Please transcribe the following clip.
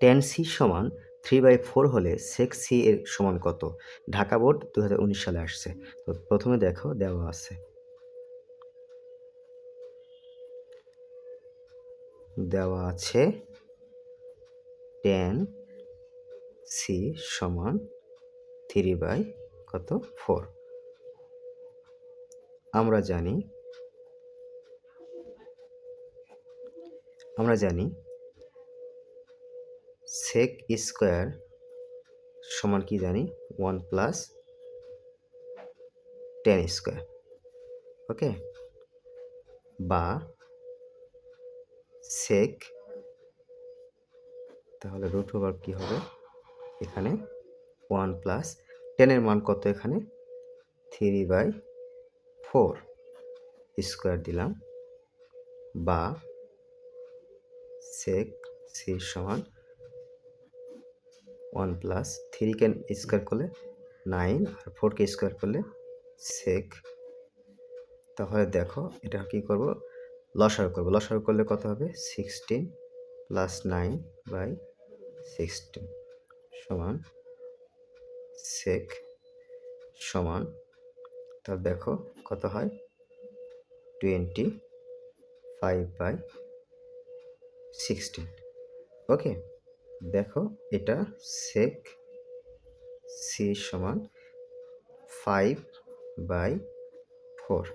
tan c সমান 3/4 হলে sec c এর সমান কত? ঢাকা বোর্ড 2019 সালে আসছে। তো প্রথমে দেখো দেওয়া আছে। দেওয়া আছে tan c সমান 3/4। আমরা জানি sec স্কয়ার সমান কি জানি 1 প্লাস tan স্কয়ার। ওকে, বা sec, তাহলে রুট ওভার কি হবে এখানে 1 প্লাস tan এর মান কত এখানে 3/4 স্কয়ার দিলাম, বা sec c সমান 1 প্লাস 3 কে স্কয়ার করলে 9 আর 4 কে স্কয়ার করলে sec। তাহলে দেখো এটা কি করব, লসাগু করব। লসাগু করলে কত হবে 16 প্লাস 9/16 সমান sec সমান, তাহলে দেখো কত হয় 25/16। ওকে, দেখো এটা sec c সমান 5/4।